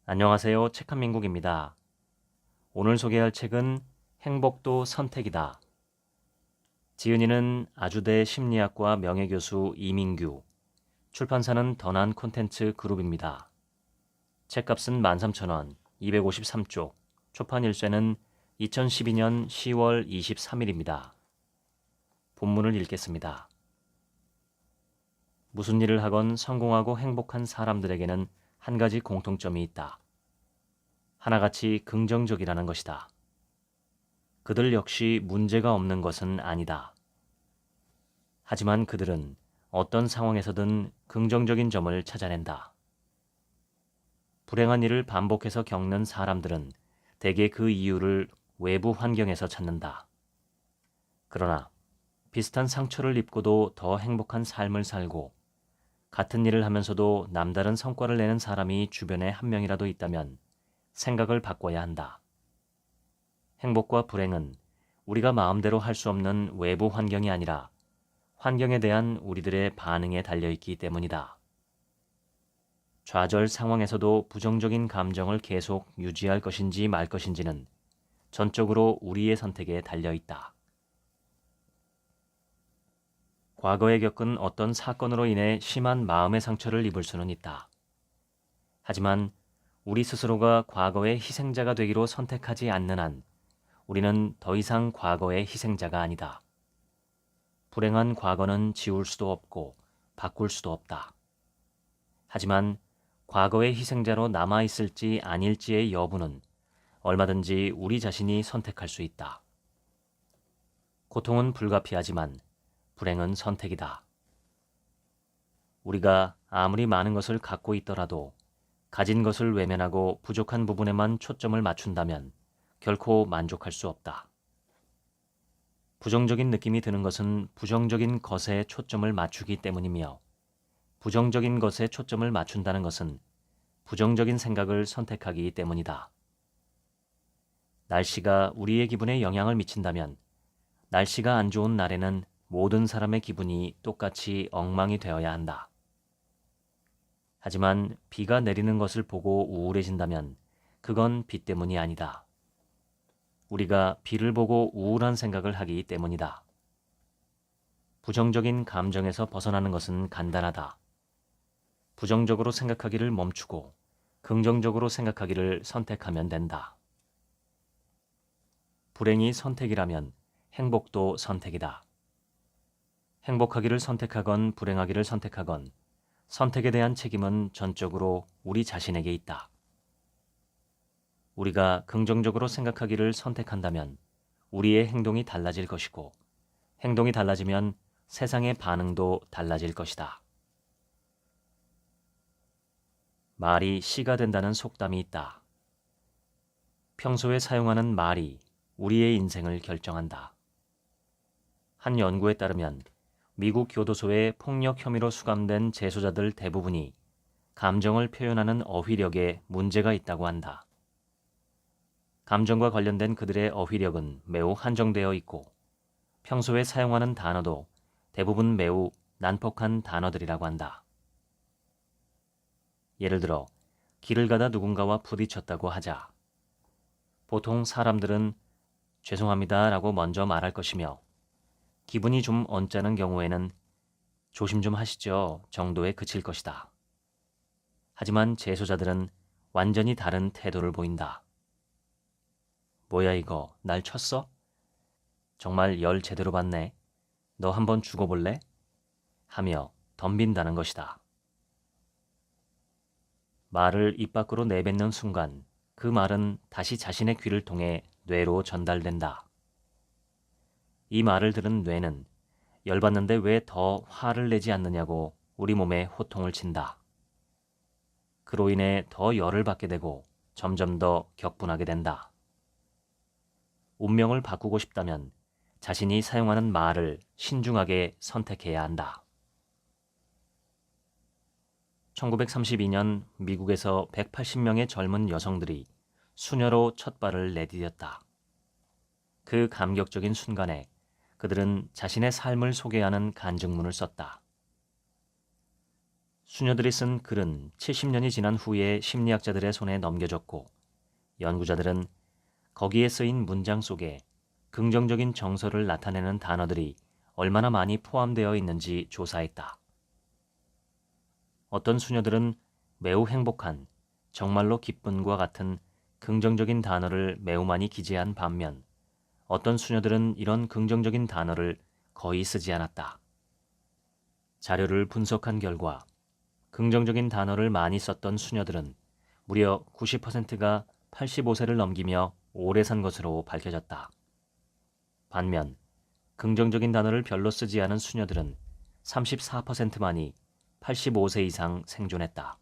안녕하세요. 책한민국입니다. 오늘 소개할 책은 행복도 선택이다. 지은이는 아주대 심리학과 명예교수 이민규, 출판사는 던한 콘텐츠 그룹입니다. 책값은 13,000원, 253쪽, 초판 일쇄는 2012년 10월 23일입니다. 본문을 읽겠습니다. 무슨 일을 하건 성공하고 행복한 사람들에게는 한 가지 공통점이 있다. 하나같이 긍정적이라는 것이다. 그들 역시 문제가 없는 것은 아니다. 하지만 그들은 어떤 상황에서든 긍정적인 점을 찾아낸다. 불행한 일을 반복해서 겪는 사람들은 대개 그 이유를 외부 환경에서 찾는다. 그러나 비슷한 상처를 입고도 더 행복한 삶을 살고 같은 일을 하면서도 남다른 성과를 내는 사람이 주변에 한 명이라도 있다면 생각을 바꿔야 한다. 행복과 불행은 우리가 마음대로 할 수 없는 외부 환경이 아니라 환경에 대한 우리들의 반응에 달려있기 때문이다. 좌절 상황에서도 부정적인 감정을 계속 유지할 것인지 말 것인지는 전적으로 우리의 선택에 달려있다. 과거에 겪은 어떤 사건으로 인해 심한 마음의 상처를 입을 수는 있다. 하지만 우리 스스로가 과거의 희생자가 되기로 선택하지 않는 한 우리는 더 이상 과거의 희생자가 아니다. 불행한 과거는 지울 수도 없고 바꿀 수도 없다. 하지만 과거의 희생자로 남아있을지 아닐지의 여부는 얼마든지 우리 자신이 선택할 수 있다. 고통은 불가피하지만 불행은 선택이다. 우리가 아무리 많은 것을 갖고 있더라도 가진 것을 외면하고 부족한 부분에만 초점을 맞춘다면 결코 만족할 수 없다. 부정적인 느낌이 드는 것은 부정적인 것에 초점을 맞추기 때문이며 부정적인 것에 초점을 맞춘다는 것은 부정적인 생각을 선택하기 때문이다. 날씨가 우리의 기분에 영향을 미친다면 날씨가 안 좋은 날에는 모든 사람의 기분이 똑같이 엉망이 되어야 한다. 하지만 비가 내리는 것을 보고 우울해진다면 그건 비 때문이 아니다. 우리가 비를 보고 우울한 생각을 하기 때문이다. 부정적인 감정에서 벗어나는 것은 간단하다. 부정적으로 생각하기를 멈추고 긍정적으로 생각하기를 선택하면 된다. 불행이 선택이라면 행복도 선택이다. 행복하기를 선택하건 불행하기를 선택하건 선택에 대한 책임은 전적으로 우리 자신에게 있다. 우리가 긍정적으로 생각하기를 선택한다면 우리의 행동이 달라질 것이고 행동이 달라지면 세상의 반응도 달라질 것이다. 말이 씨가 된다는 속담이 있다. 평소에 사용하는 말이 우리의 인생을 결정한다. 한 연구에 따르면 미국 교도소에 폭력 혐의로 수감된 재소자들 대부분이 감정을 표현하는 어휘력에 문제가 있다고 한다. 감정과 관련된 그들의 어휘력은 매우 한정되어 있고 평소에 사용하는 단어도 대부분 매우 난폭한 단어들이라고 한다. 예를 들어 길을 가다 누군가와 부딪혔다고 하자. 보통 사람들은 죄송합니다라고 먼저 말할 것이며 기분이 좀 언짢은 경우에는 조심 좀 하시죠 정도에 그칠 것이다. 하지만 재소자들은 완전히 다른 태도를 보인다. 뭐야 이거 날 쳤어? 정말 열 제대로 받네. 너 한번 죽어볼래? 하며 덤빈다는 것이다. 말을 입 밖으로 내뱉는 순간 그 말은 다시 자신의 귀를 통해 뇌로 전달된다. 이 말을 들은 뇌는 열받는데 왜 더 화를 내지 않느냐고 우리 몸에 호통을 친다. 그로 인해 더 열을 받게 되고 점점 더 격분하게 된다. 운명을 바꾸고 싶다면 자신이 사용하는 말을 신중하게 선택해야 한다. 1932년 미국에서 180명의 젊은 여성들이 수녀로 첫 발을 내디뎠다. 그 감격적인 순간에 그들은 자신의 삶을 소개하는 간증문을 썼다. 수녀들이 쓴 글은 70년이 지난 후에 심리학자들의 손에 넘겨졌고 연구자들은 거기에 쓰인 문장 속에 긍정적인 정서를 나타내는 단어들이 얼마나 많이 포함되어 있는지 조사했다. 어떤 수녀들은 매우 행복한, 정말로 기쁨과 같은 긍정적인 단어를 매우 많이 기재한 반면 어떤 수녀들은 이런 긍정적인 단어를 거의 쓰지 않았다. 자료를 분석한 결과 긍정적인 단어를 많이 썼던 수녀들은 무려 90%가 85세를 넘기며 오래 산 것으로 밝혀졌다. 반면 긍정적인 단어를 별로 쓰지 않은 수녀들은 34%만이 85세 이상 생존했다.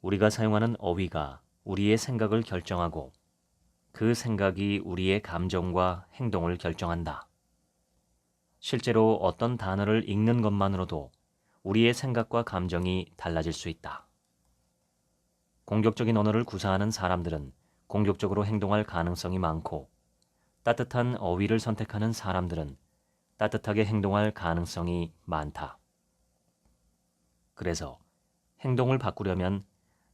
우리가 사용하는 어휘가 우리의 생각을 결정하고 그 생각이 우리의 감정과 행동을 결정한다. 실제로 어떤 단어를 읽는 것만으로도 우리의 생각과 감정이 달라질 수 있다. 공격적인 언어를 구사하는 사람들은 공격적으로 행동할 가능성이 많고 따뜻한 어휘를 선택하는 사람들은 따뜻하게 행동할 가능성이 많다. 그래서 행동을 바꾸려면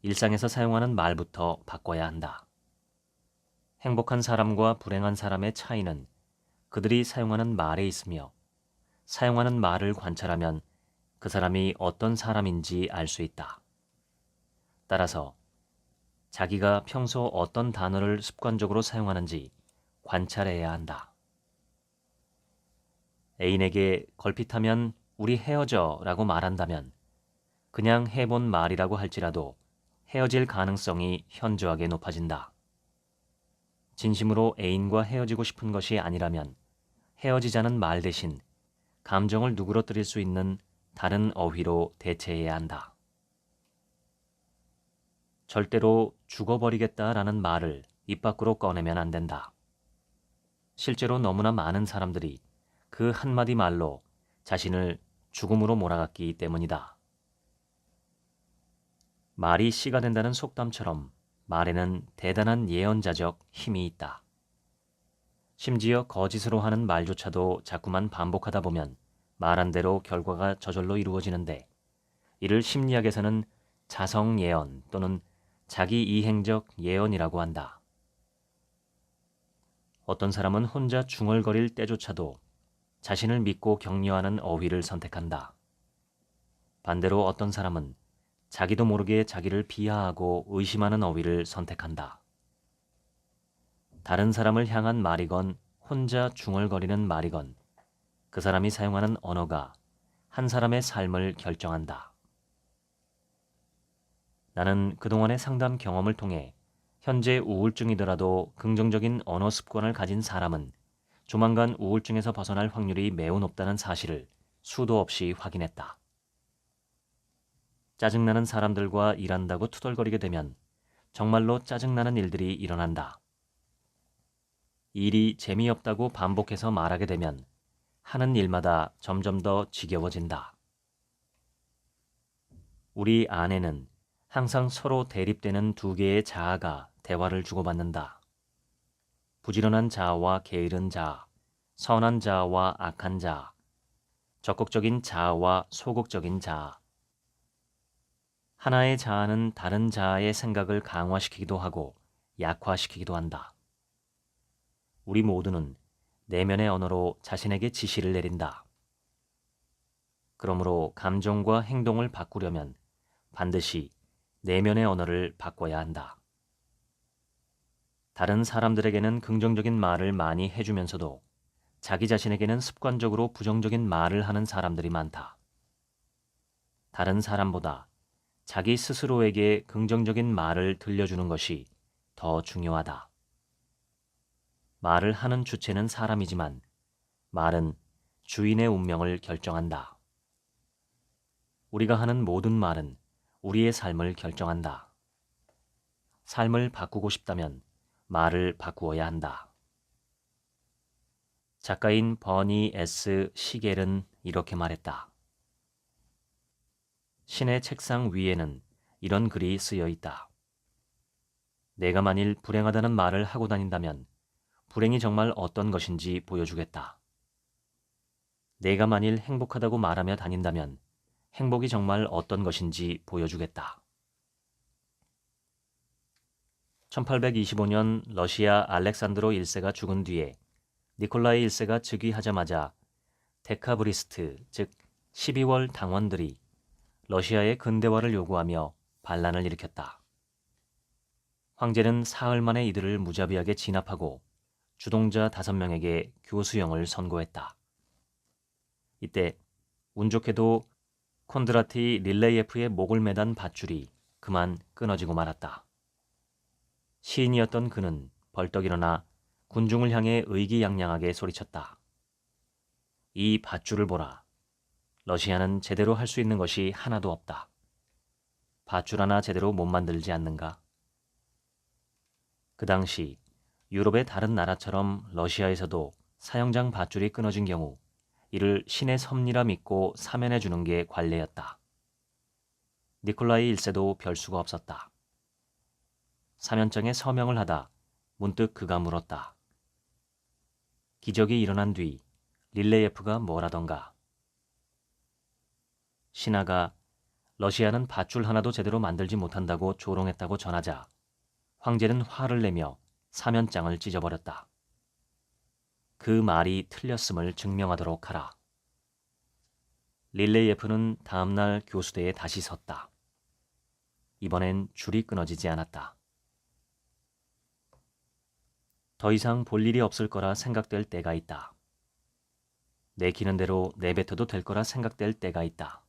일상에서 사용하는 말부터 바꿔야 한다. 행복한 사람과 불행한 사람의 차이는 그들이 사용하는 말에 있으며 사용하는 말을 관찰하면 그 사람이 어떤 사람인지 알 수 있다. 따라서 자기가 평소 어떤 단어를 습관적으로 사용하는지 관찰해야 한다. 애인에게 걸핏하면 우리 헤어져 라고 말한다면 그냥 해본 말이라고 할지라도 헤어질 가능성이 현저하게 높아진다. 진심으로 애인과 헤어지고 싶은 것이 아니라면 헤어지자는 말 대신 감정을 누그러뜨릴 수 있는 다른 어휘로 대체해야 한다. 절대로 죽어버리겠다라는 말을 입 밖으로 꺼내면 안 된다. 실제로 너무나 많은 사람들이 그 한마디 말로 자신을 죽음으로 몰아갔기 때문이다. 말이 씨가 된다는 속담처럼 말에는 대단한 예언자적 힘이 있다. 심지어 거짓으로 하는 말조차도 자꾸만 반복하다 보면 말한 대로 결과가 저절로 이루어지는데 이를 심리학에서는 자성 예언 또는 자기 이행적 예언이라고 한다. 어떤 사람은 혼자 중얼거릴 때조차도 자신을 믿고 격려하는 어휘를 선택한다. 반대로 어떤 사람은 자기도 모르게 자기를 비하하고 의심하는 어휘를 선택한다. 다른 사람을 향한 말이건 혼자 중얼거리는 말이건 그 사람이 사용하는 언어가 한 사람의 삶을 결정한다. 나는 그동안의 상담 경험을 통해 현재 우울증이더라도 긍정적인 언어 습관을 가진 사람은 조만간 우울증에서 벗어날 확률이 매우 높다는 사실을 수도 없이 확인했다. 짜증나는 사람들과 일한다고 투덜거리게 되면 정말로 짜증나는 일들이 일어난다. 일이 재미없다고 반복해서 말하게 되면 하는 일마다 점점 더 지겨워진다. 우리 안에는 항상 서로 대립되는 두 개의 자아가 대화를 주고받는다. 부지런한 자아와 게으른 자아, 선한 자아와 악한 자아, 적극적인 자아와 소극적인 자아. 하나의 자아는 다른 자아의 생각을 강화시키기도 하고 약화시키기도 한다. 우리 모두는 내면의 언어로 자신에게 지시를 내린다. 그러므로 감정과 행동을 바꾸려면 반드시 내면의 언어를 바꿔야 한다. 다른 사람들에게는 긍정적인 말을 많이 해주면서도 자기 자신에게는 습관적으로 부정적인 말을 하는 사람들이 많다. 다른 사람보다 자기 스스로에게 긍정적인 말을 들려주는 것이 더 중요하다. 말을 하는 주체는 사람이지만 말은 주인의 운명을 결정한다. 우리가 하는 모든 말은 우리의 삶을 결정한다. 삶을 바꾸고 싶다면 말을 바꾸어야 한다. 작가인 버니 S. 시겔은 이렇게 말했다. 신의 책상 위에는 이런 글이 쓰여 있다. 내가 만일 불행하다는 말을 하고 다닌다면 불행이 정말 어떤 것인지 보여주겠다. 내가 만일 행복하다고 말하며 다닌다면 행복이 정말 어떤 것인지 보여주겠다. 1825년 러시아 알렉산드로 1세가 죽은 뒤에 니콜라이 1세가 즉위하자마자 데카브리스트, 즉 12월 당원들이 러시아의 근대화를 요구하며 반란을 일으켰다. 황제는 사흘 만에 이들을 무자비하게 진압하고 주동자 5명에게 교수형을 선고했다. 이때 운 좋게도 콘드라티 릴레예프의 목을 매단 밧줄이 그만 끊어지고 말았다. 시인이었던 그는 벌떡 일어나 군중을 향해 의기양양하게 소리쳤다. 이 밧줄을 보라. 러시아는 제대로 할 수 있는 것이 하나도 없다. 밧줄 하나 제대로 못 만들지 않는가? 그 당시 유럽의 다른 나라처럼 러시아에서도 사형장 밧줄이 끊어진 경우 이를 신의 섭리라 믿고 사면해 주는 게 관례였다. 니콜라이 1세도 별 수가 없었다. 사면장에 서명을 하다 문득 그가 물었다. 기적이 일어난 뒤 릴레예프가 뭐라던가. 신하가 러시아는 밧줄 하나도 제대로 만들지 못한다고 조롱했다고 전하자 황제는 화를 내며 사면장을 찢어버렸다. 그 말이 틀렸음을 증명하도록 하라. 릴레예프는 다음날 교수대에 다시 섰다. 이번엔 줄이 끊어지지 않았다. 더 이상 볼 일이 없을 거라 생각될 때가 있다. 내키는 대로 내뱉어도 될 거라 생각될 때가 있다.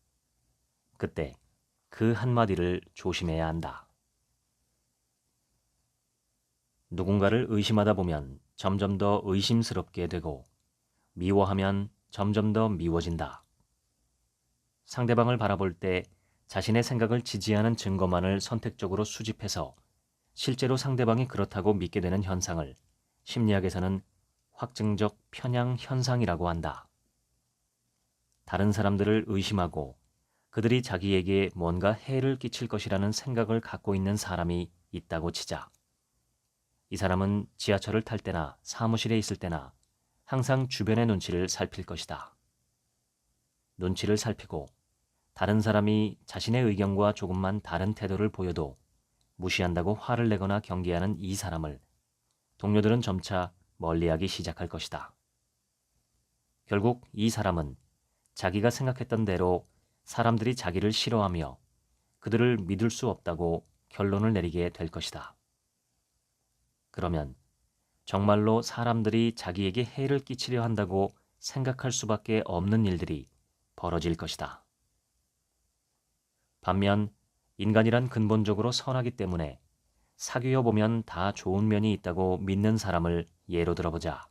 그때 그 한마디를 조심해야 한다. 누군가를 의심하다 보면 점점 더 의심스럽게 되고 미워하면 점점 더 미워진다. 상대방을 바라볼 때 자신의 생각을 지지하는 증거만을 선택적으로 수집해서 실제로 상대방이 그렇다고 믿게 되는 현상을 심리학에서는 확증적 편향 현상이라고 한다. 다른 사람들을 의심하고 그들이 자기에게 뭔가 해를 끼칠 것이라는 생각을 갖고 있는 사람이 있다고 치자. 이 사람은 지하철을 탈 때나 사무실에 있을 때나 항상 주변의 눈치를 살필 것이다. 눈치를 살피고 다른 사람이 자신의 의견과 조금만 다른 태도를 보여도 무시한다고 화를 내거나 경계하는 이 사람을 동료들은 점차 멀리하기 시작할 것이다. 결국 이 사람은 자기가 생각했던 대로 사람들이 자기를 싫어하며 그들을 믿을 수 없다고 결론을 내리게 될 것이다. 그러면 정말로 사람들이 자기에게 해를 끼치려 한다고 생각할 수밖에 없는 일들이 벌어질 것이다. 반면 인간이란 근본적으로 선하기 때문에 사귀어 보면 다 좋은 면이 있다고 믿는 사람을 예로 들어보자.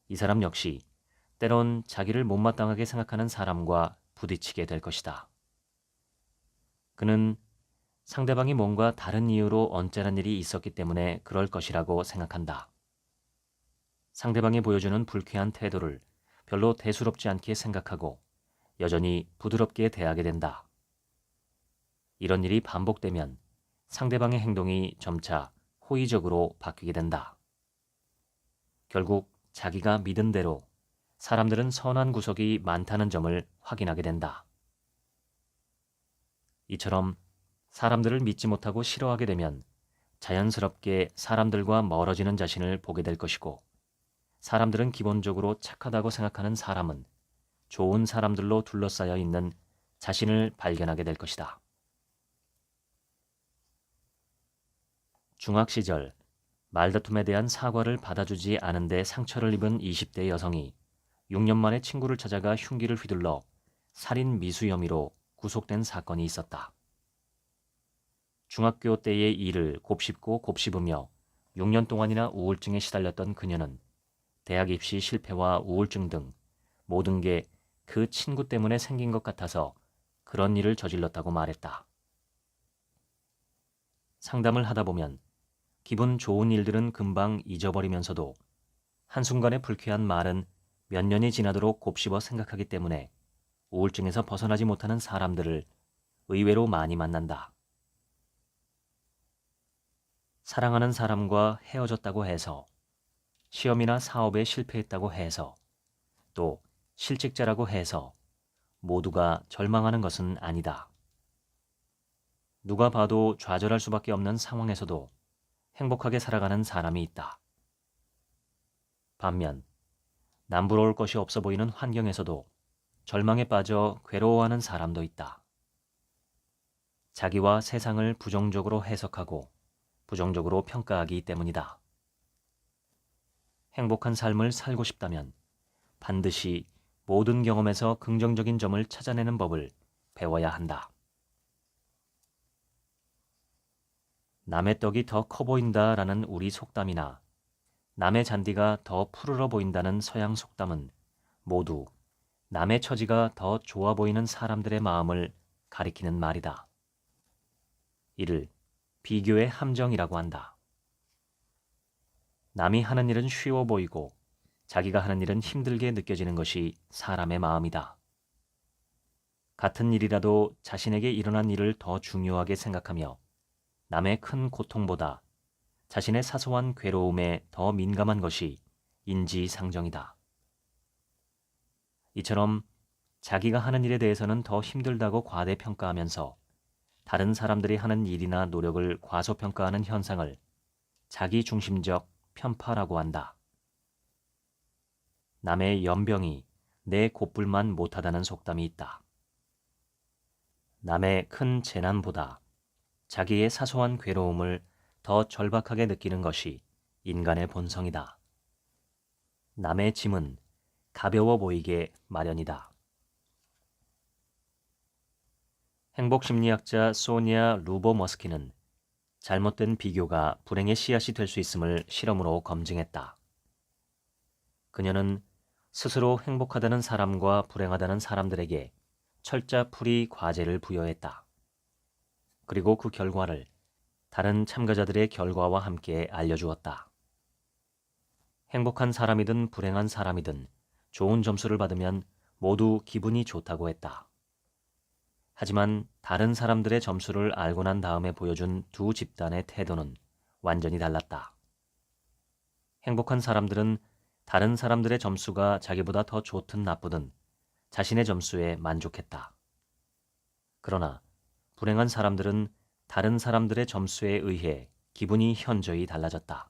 이 사람 역시 때론 자기를 못마땅하게 생각하는 사람과 부딪히게 될 것이다. 그는 상대방이 뭔가 다른 이유로 언짢은 일이 있었기 때문에 그럴 것이라고 생각한다. 상대방이 보여주는 불쾌한 태도를 별로 대수롭지 않게 생각하고 여전히 부드럽게 대하게 된다. 이런 일이 반복되면 상대방의 행동이 점차 호의적으로 바뀌게 된다. 결국 자기가 믿은 대로 사람들은 선한 구석이 많다는 점을 확인하게 된다. 이처럼 사람들을 믿지 못하고 싫어하게 되면 자연스럽게 사람들과 멀어지는 자신을 보게 될 것이고 사람들은 기본적으로 착하다고 생각하는 사람은 좋은 사람들로 둘러싸여 있는 자신을 발견하게 될 것이다. 중학 시절 말다툼에 대한 사과를 받아주지 않은 데 상처를 입은 20대 여성이 6년 만에 친구를 찾아가 흉기를 휘둘러 살인 미수 혐의로 구속된 사건이 있었다. 중학교 때의 일을 곱씹고 곱씹으며 6년 동안이나 우울증에 시달렸던 그녀는 대학 입시 실패와 우울증 등 모든 게 그 친구 때문에 생긴 것 같아서 그런 일을 저질렀다고 말했다. 상담을 하다 보면 기분 좋은 일들은 금방 잊어버리면서도 한순간의 불쾌한 말은 몇 년이 지나도록 곱씹어 생각하기 때문에 우울증에서 벗어나지 못하는 사람들을 의외로 많이 만난다. 사랑하는 사람과 헤어졌다고 해서, 시험이나 사업에 실패했다고 해서, 또 실직자라고 해서 모두가 절망하는 것은 아니다. 누가 봐도 좌절할 수밖에 없는 상황에서도 행복하게 살아가는 사람이 있다. 반면 남부러울 것이 없어 보이는 환경에서도 절망에 빠져 괴로워하는 사람도 있다. 자기와 세상을 부정적으로 해석하고 부정적으로 평가하기 때문이다. 행복한 삶을 살고 싶다면 반드시 모든 경험에서 긍정적인 점을 찾아내는 법을 배워야 한다. 남의 떡이 더 커 보인다라는 우리 속담이나 남의 잔디가 더 푸르러 보인다는 서양 속담은 모두 남의 처지가 더 좋아 보이는 사람들의 마음을 가리키는 말이다. 이를 비교의 함정이라고 한다. 남이 하는 일은 쉬워 보이고 자기가 하는 일은 힘들게 느껴지는 것이 사람의 마음이다. 같은 일이라도 자신에게 일어난 일을 더 중요하게 생각하며 남의 큰 고통보다 자신의 사소한 괴로움에 더 민감한 것이 인지상정이다. 이처럼 자기가 하는 일에 대해서는 더 힘들다고 과대평가하면서 다른 사람들이 하는 일이나 노력을 과소평가하는 현상을 자기중심적 편파라고 한다. 남의 연병이 내 곱불만 못하다는 속담이 있다. 남의 큰 재난보다 자기의 사소한 괴로움을 더 절박하게 느끼는 것이 인간의 본성이다. 남의 짐은 가벼워 보이게 마련이다. 행복심리학자 소니아 루버머스키는 잘못된 비교가 불행의 씨앗이 될 수 있음을 실험으로 검증했다. 그녀는 스스로 행복하다는 사람과 불행하다는 사람들에게 철자풀이 과제를 부여했다. 그리고 그 결과를 다른 참가자들의 결과와 함께 알려주었다. 행복한 사람이든 불행한 사람이든 좋은 점수를 받으면 모두 기분이 좋다고 했다. 하지만 다른 사람들의 점수를 알고 난 다음에 보여준 두 집단의 태도는 완전히 달랐다. 행복한 사람들은 다른 사람들의 점수가 자기보다 더 좋든 나쁘든 자신의 점수에 만족했다. 그러나 불행한 사람들은 다른 사람들의 점수에 의해 기분이 현저히 달라졌다.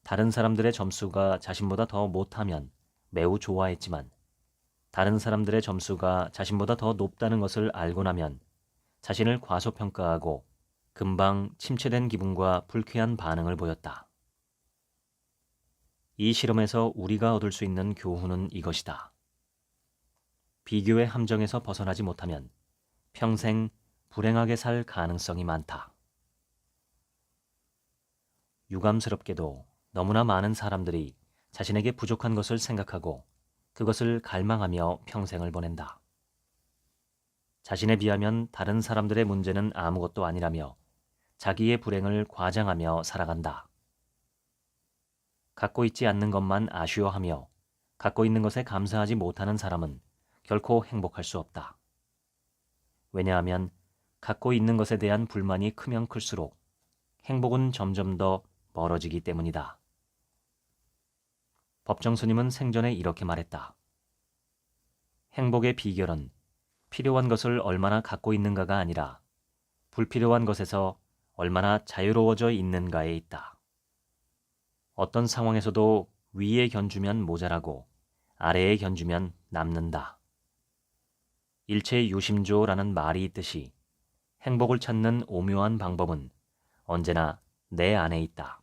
다른 사람들의 점수가 자신보다 더 못하면 매우 좋아했지만 다른 사람들의 점수가 자신보다 더 높다는 것을 알고 나면 자신을 과소평가하고 금방 침체된 기분과 불쾌한 반응을 보였다. 이 실험에서 우리가 얻을 수 있는 교훈은 이것이다. 비교의 함정에서 벗어나지 못하면 평생 불행하게 살 가능성이 많다. 유감스럽게도 너무나 많은 사람들이 자신에게 부족한 것을 생각하고 그것을 갈망하며 평생을 보낸다. 자신에 비하면 다른 사람들의 문제는 아무것도 아니라며 자기의 불행을 과장하며 살아간다. 갖고 있지 않는 것만 아쉬워하며 갖고 있는 것에 감사하지 못하는 사람은 결코 행복할 수 없다. 왜냐하면 갖고 있는 것에 대한 불만이 크면 클수록 행복은 점점 더 멀어지기 때문이다. 법정 스님은 생전에 이렇게 말했다. 행복의 비결은 필요한 것을 얼마나 갖고 있는가가 아니라 불필요한 것에서 얼마나 자유로워져 있는가에 있다. 어떤 상황에서도 위에 견주면 모자라고 아래에 견주면 남는다. 일체유심조라는 말이 있듯이 행복을 찾는 오묘한 방법은 언제나 내 안에 있다.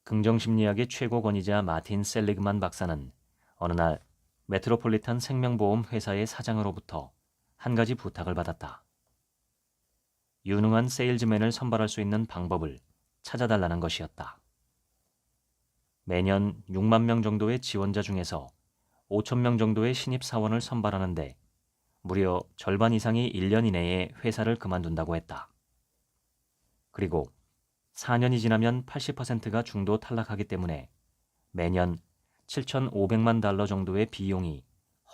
긍정심리학의 최고권위자 마틴 셀리그만 박사는 어느 날 메트로폴리탄 생명보험 회사의 사장으로부터 한 가지 부탁을 받았다. 유능한 세일즈맨을 선발할 수 있는 방법을 찾아달라는 것이었다. 매년 6만 명 정도의 지원자 중에서 5천 명 정도의 신입사원을 선발하는데 무려 절반 이상이 1년 이내에 회사를 그만둔다고 했다. 그리고 4년이 지나면 80%가 중도 탈락하기 때문에 매년 7,500만 달러 정도의 비용이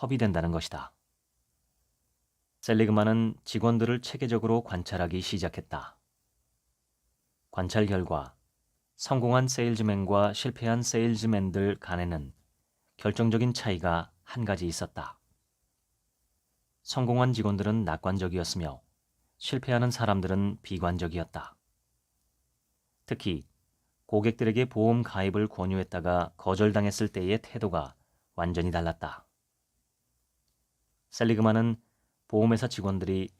허비된다는 것이다. 셀리그만은 직원들을 체계적으로 관찰하기 시작했다. 관찰 결과 성공한 세일즈맨과 실패한 세일즈맨들 간에는 결정적인 차이가 한 가지 있었다. 성공한 직원들은 낙관적이었으며 실패하는 사람들은 비관적이었다. 특히 고객들에게 보험 가입을 권유했다가 거절당했을 때의 태도가 완전히 달랐다. 셀리그만은 보험회사 직원들이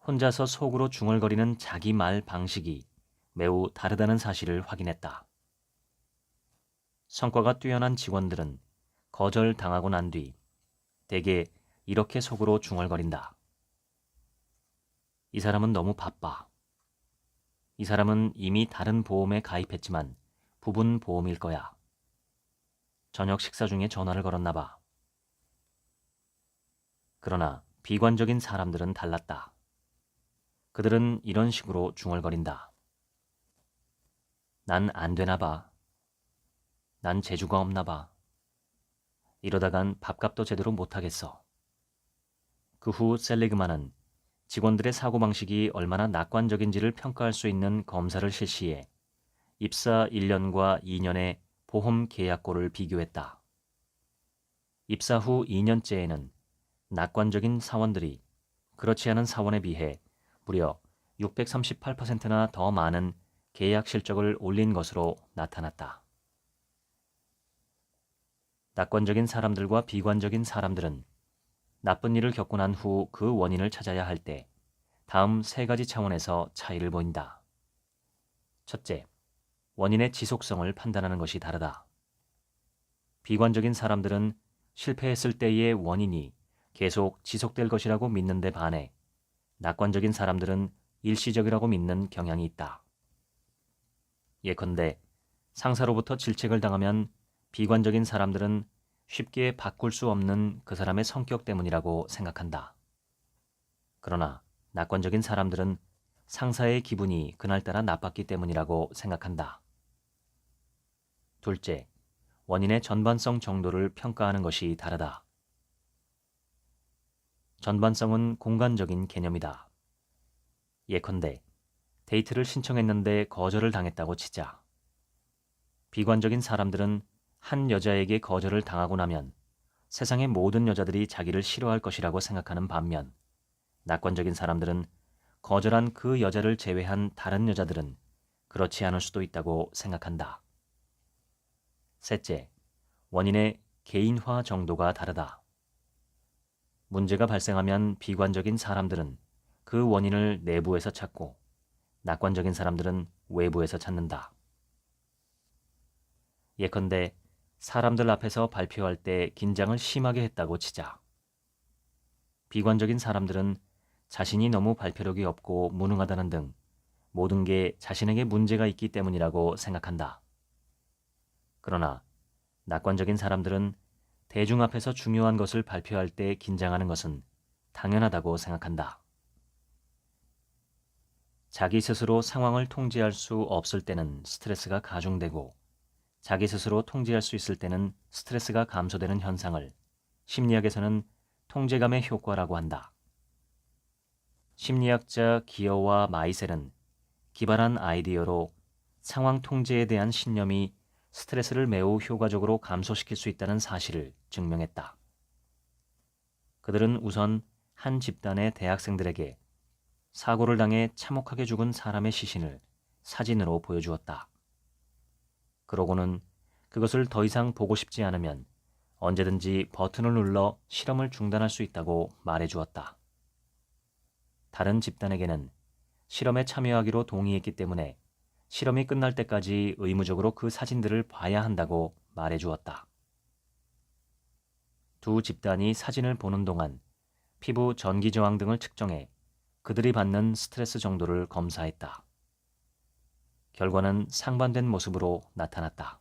혼자서 속으로 중얼거리는 자기 말 방식이 매우 다르다는 사실을 확인했다. 성과가 뛰어난 직원들은 거절당하고 난 뒤 대개 이렇게 속으로 중얼거린다. 이 사람은 너무 바빠. 이 사람은 이미 다른 보험에 가입했지만 부분 보험일 거야. 저녁 식사 중에 전화를 걸었나 봐. 그러나 비관적인 사람들은 달랐다. 그들은 이런 식으로 중얼거린다. 난 안 되나 봐. 난 재주가 없나 봐. 이러다간 밥값도 제대로 못하겠어. 그 후 셀리그만은 직원들의 사고방식이 얼마나 낙관적인지를 평가할 수 있는 검사를 실시해 입사 1년과 2년의 보험 계약고를 비교했다. 입사 후 2년째에는 낙관적인 사원들이 그렇지 않은 사원에 비해 무려 638%나 더 많은 계약 실적을 올린 것으로 나타났다. 낙관적인 사람들과 비관적인 사람들은 나쁜 일을 겪고 난 후 그 원인을 찾아야 할 때 다음 세 가지 차원에서 차이를 보인다. 첫째, 원인의 지속성을 판단하는 것이 다르다. 비관적인 사람들은 실패했을 때의 원인이 계속 지속될 것이라고 믿는데 반해 낙관적인 사람들은 일시적이라고 믿는 경향이 있다. 예컨대 상사로부터 질책을 당하면 비관적인 사람들은 쉽게 바꿀 수 없는 그 사람의 성격 때문이라고 생각한다. 그러나 낙관적인 사람들은 상사의 기분이 그날따라 나빴기 때문이라고 생각한다. 둘째, 원인의 전반성 정도를 평가하는 것이 다르다. 전반성은 공간적인 개념이다. 예컨대 데이트를 신청했는데 거절을 당했다고 치자. 비관적인 사람들은 한 여자에게 거절을 당하고 나면 세상의 모든 여자들이 자기를 싫어할 것이라고 생각하는 반면 낙관적인 사람들은 거절한 그 여자를 제외한 다른 여자들은 그렇지 않을 수도 있다고 생각한다. 셋째, 원인의 개인화 정도가 다르다. 문제가 발생하면 비관적인 사람들은 그 원인을 내부에서 찾고 낙관적인 사람들은 외부에서 찾는다. 예컨대 사람들 앞에서 발표할 때 긴장을 심하게 했다고 치자. 비관적인 사람들은 자신이 너무 발표력이 없고 무능하다는 등 모든 게 자신에게 문제가 있기 때문이라고 생각한다. 그러나 낙관적인 사람들은 대중 앞에서 중요한 것을 발표할 때 긴장하는 것은 당연하다고 생각한다. 자기 스스로 상황을 통제할 수 없을 때는 스트레스가 가중되고 자기 스스로 통제할 수 있을 때는 스트레스가 감소되는 현상을 심리학에서는 통제감의 효과라고 한다. 심리학자 기어와 마이셀은 기발한 아이디어로 상황 통제에 대한 신념이 스트레스를 매우 효과적으로 감소시킬 수 있다는 사실을 증명했다. 그들은 우선 한 집단의 대학생들에게 사고를 당해 참혹하게 죽은 사람의 시신을 사진으로 보여주었다. 그러고는 그것을 더 이상 보고 싶지 않으면 언제든지 버튼을 눌러 실험을 중단할 수 있다고 말해주었다. 다른 집단에게는 실험에 참여하기로 동의했기 때문에 실험이 끝날 때까지 의무적으로 그 사진들을 봐야 한다고 말해주었다. 두 집단이 사진을 보는 동안 피부 전기 저항 등을 측정해 그들이 받는 스트레스 정도를 검사했다. 결과는 상반된 모습으로 나타났다.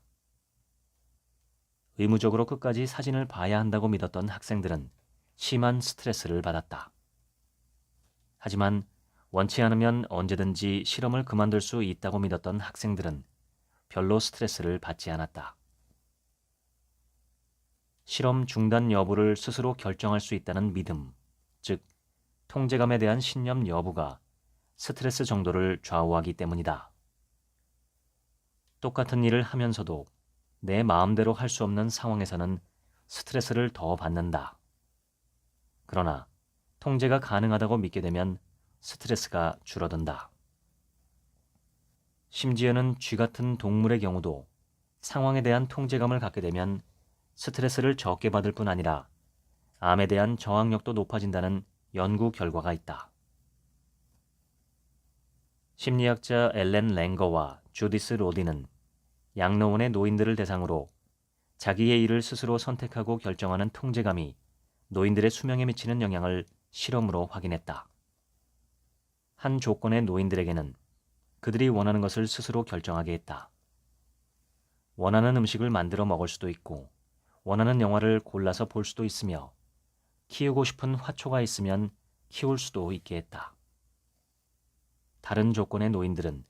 의무적으로 끝까지 사진을 봐야 한다고 믿었던 학생들은 심한 스트레스를 받았다. 하지만 원치 않으면 언제든지 실험을 그만둘 수 있다고 믿었던 학생들은 별로 스트레스를 받지 않았다. 실험 중단 여부를 스스로 결정할 수 있다는 믿음, 즉 통제감에 대한 신념 여부가 스트레스 정도를 좌우하기 때문이다. 똑같은 일을 하면서도 내 마음대로 할 수 없는 상황에서는 스트레스를 더 받는다. 그러나 통제가 가능하다고 믿게 되면 스트레스가 줄어든다. 심지어는 쥐 같은 동물의 경우도 상황에 대한 통제감을 갖게 되면 스트레스를 적게 받을 뿐 아니라 암에 대한 저항력도 높아진다는 연구 결과가 있다. 심리학자 엘렌 랭거와 주디스 로디는 양로원의 노인들을 대상으로 자기의 일을 스스로 선택하고 결정하는 통제감이 노인들의 수명에 미치는 영향을 실험으로 확인했다. 한 조건의 노인들에게는 그들이 원하는 것을 스스로 결정하게 했다. 원하는 음식을 만들어 먹을 수도 있고 원하는 영화를 골라서 볼 수도 있으며 키우고 싶은 화초가 있으면 키울 수도 있게 했다. 다른 조건의 노인들은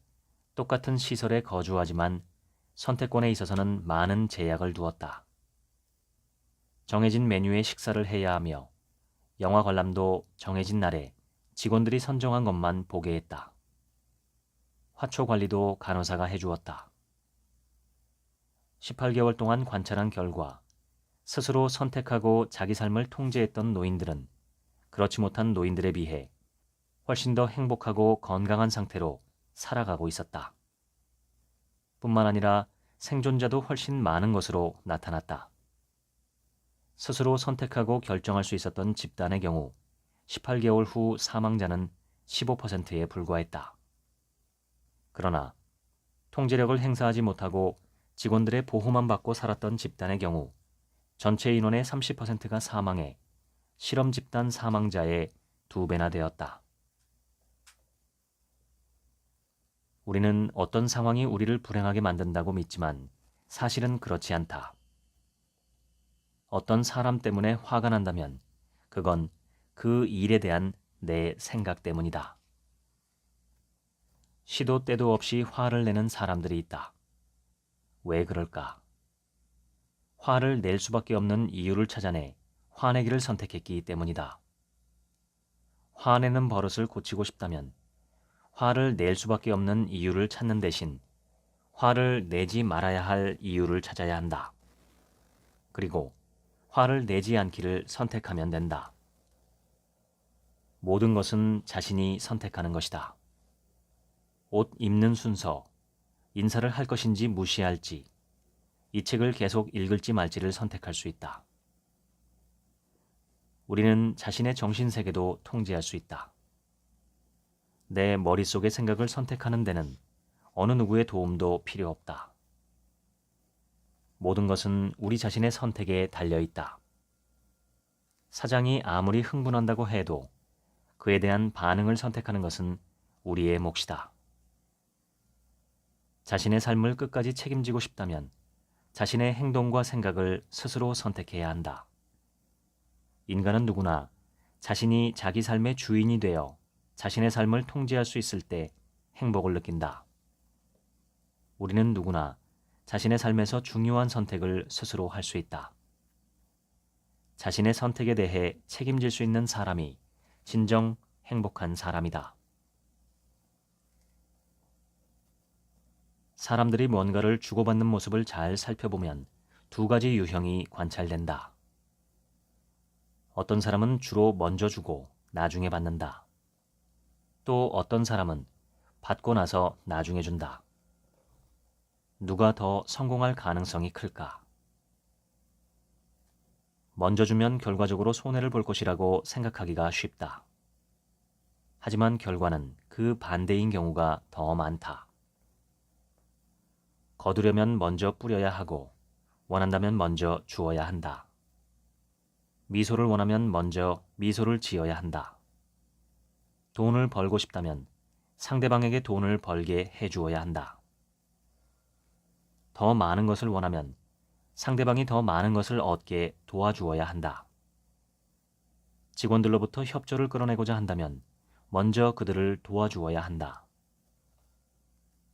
똑같은 시설에 거주하지만 선택권에 있어서는 많은 제약을 두었다. 정해진 메뉴의 식사를 해야 하며 영화 관람도 정해진 날에 직원들이 선정한 것만 보게 했다. 화초 관리도 간호사가 해주었다. 18개월 동안 관찰한 결과 스스로 선택하고 자기 삶을 통제했던 노인들은 그렇지 못한 노인들에 비해 훨씬 더 행복하고 건강한 상태로 살아가고 있었다. 뿐만 아니라 생존자도 훨씬 많은 것으로 나타났다. 스스로 선택하고 결정할 수 있었던 집단의 경우 18개월 후 사망자는 15%에 불과했다. 그러나 통제력을 행사하지 못하고 직원들의 보호만 받고 살았던 집단의 경우 전체 인원의 30%가 사망해 실험 집단 사망자의 2배나 되었다. 우리는 어떤 상황이 우리를 불행하게 만든다고 믿지만 사실은 그렇지 않다. 어떤 사람 때문에 화가 난다면 그건 그 일에 대한 내 생각 때문이다. 시도 때도 없이 화를 내는 사람들이 있다. 왜 그럴까? 화를 낼 수밖에 없는 이유를 찾아내 화내기를 선택했기 때문이다. 화내는 버릇을 고치고 싶다면 화를 낼 수밖에 없는 이유를 찾는 대신 화를 내지 말아야 할 이유를 찾아야 한다. 그리고 화를 내지 않기를 선택하면 된다. 모든 것은 자신이 선택하는 것이다. 옷 입는 순서, 인사를 할 것인지 무시할지, 이 책을 계속 읽을지 말지를 선택할 수 있다. 우리는 자신의 정신세계도 통제할 수 있다. 내 머릿속의 생각을 선택하는 데는 어느 누구의 도움도 필요 없다. 모든 것은 우리 자신의 선택에 달려 있다. 사장이 아무리 흥분한다고 해도 그에 대한 반응을 선택하는 것은 우리의 몫이다. 자신의 삶을 끝까지 책임지고 싶다면 자신의 행동과 생각을 스스로 선택해야 한다. 인간은 누구나 자신이 자기 삶의 주인이 되어 자신의 삶을 통제할 수 있을 때 행복을 느낀다. 우리는 누구나 자신의 삶에서 중요한 선택을 스스로 할 수 있다. 자신의 선택에 대해 책임질 수 있는 사람이 진정 행복한 사람이다. 사람들이 뭔가를 주고받는 모습을 잘 살펴보면 2가지 유형이 관찰된다. 어떤 사람은 주로 먼저 주고 나중에 받는다. 또 어떤 사람은 받고 나서 나중에 준다. 누가 더 성공할 가능성이 클까? 먼저 주면 결과적으로 손해를 볼 것이라고 생각하기가 쉽다. 하지만 결과는 그 반대인 경우가 더 많다. 거두려면 먼저 뿌려야 하고 원한다면 먼저 주어야 한다. 미소를 원하면 먼저 미소를 지어야 한다. 돈을 벌고 싶다면 상대방에게 돈을 벌게 해주어야 한다. 더 많은 것을 원하면 상대방이 더 많은 것을 얻게 도와주어야 한다. 직원들로부터 협조를 끌어내고자 한다면 먼저 그들을 도와주어야 한다.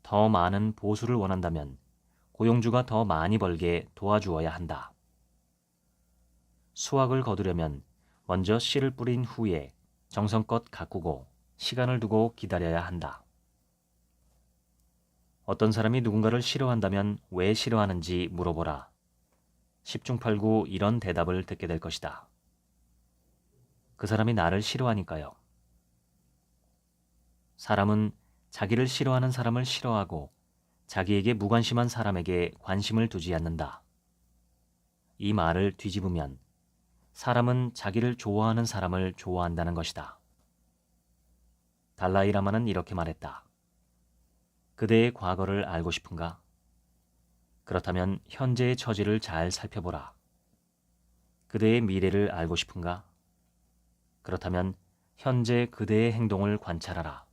더 많은 보수를 원한다면 고용주가 더 많이 벌게 도와주어야 한다. 수확을 거두려면 먼저 씨를 뿌린 후에 정성껏 가꾸고 시간을 두고 기다려야 한다. 어떤 사람이 누군가를 싫어한다면 왜 싫어하는지 물어보라. 십중팔구 이런 대답을 듣게 될 것이다. 그 사람이 나를 싫어하니까요. 사람은 자기를 싫어하는 사람을 싫어하고 자기에게 무관심한 사람에게 관심을 두지 않는다. 이 말을 뒤집으면 사람은 자기를 좋아하는 사람을 좋아한다는 것이다. 달라이라마는 이렇게 말했다. 그대의 과거를 알고 싶은가? 그렇다면 현재의 처지를 잘 살펴보라. 그대의 미래를 알고 싶은가? 그렇다면 현재 그대의 행동을 관찰하라.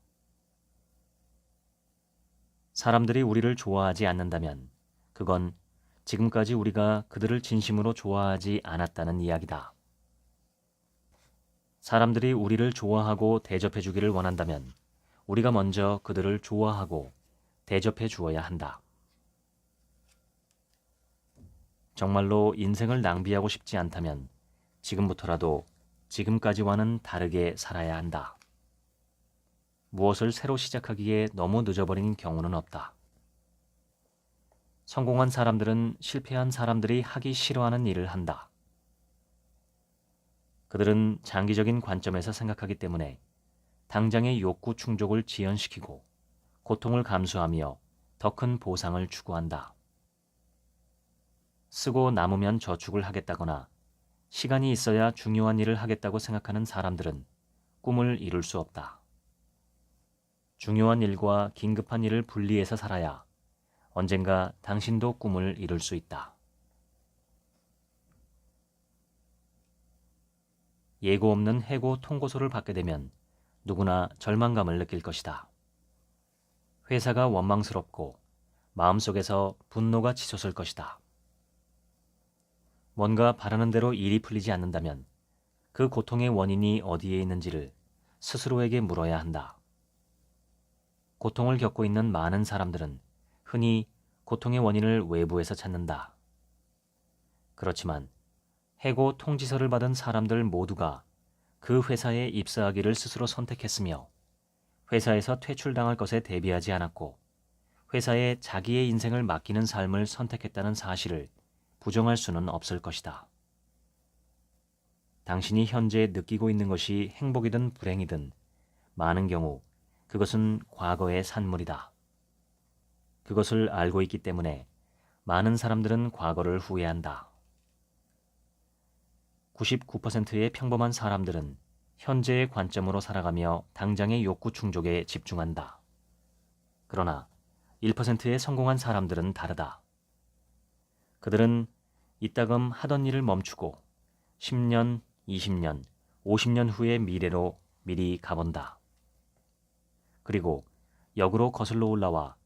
사람들이 우리를 좋아하지 않는다면 그건 지금까지 우리가 그들을 진심으로 좋아하지 않았다는 이야기다. 사람들이 우리를 좋아하고 대접해 주기를 원한다면 우리가 먼저 그들을 좋아하고 대접해 주어야 한다. 정말로 인생을 낭비하고 싶지 않다면 지금부터라도 지금까지와는 다르게 살아야 한다. 무엇을 새로 시작하기에 너무 늦어버린 경우는 없다. 성공한 사람들은 실패한 사람들이 하기 싫어하는 일을 한다. 그들은 장기적인 관점에서 생각하기 때문에 당장의 욕구 충족을 지연시키고 고통을 감수하며 더 큰 보상을 추구한다. 쓰고 남으면 저축을 하겠다거나 시간이 있어야 중요한 일을 하겠다고 생각하는 사람들은 꿈을 이룰 수 없다. 중요한 일과 긴급한 일을 분리해서 살아야 언젠가 당신도 꿈을 이룰 수 있다. 예고 없는 해고 통고소를 받게 되면 누구나 절망감을 느낄 것이다. 회사가 원망스럽고 마음속에서 분노가 치솟을 것이다. 뭔가 바라는 대로 일이 풀리지 않는다면 그 고통의 원인이 어디에 있는지를 스스로에게 물어야 한다. 고통을 겪고 있는 많은 사람들은 흔히 고통의 원인을 외부에서 찾는다. 그렇지만 해고 통지서를 받은 사람들 모두가 그 회사에 입사하기를 스스로 선택했으며 회사에서 퇴출당할 것에 대비하지 않았고 회사에 자기의 인생을 맡기는 삶을 선택했다는 사실을 부정할 수는 없을 것이다. 당신이 현재 느끼고 있는 것이 행복이든 불행이든 많은 경우 그것은 과거의 산물이다. 그것을 알고 있기 때문에 많은 사람들은 과거를 후회한다. 99%의 평범한 사람들은 현재의 관점으로 살아가며 당장의 욕구 충족에 집중한다. 그러나 1%의 성공한 사람들은 다르다. 그들은 이따금 하던 일을 멈추고 10년, 20년, 50년 후의 미래로 미리 가본다. 그리고 역으로 거슬러 올라와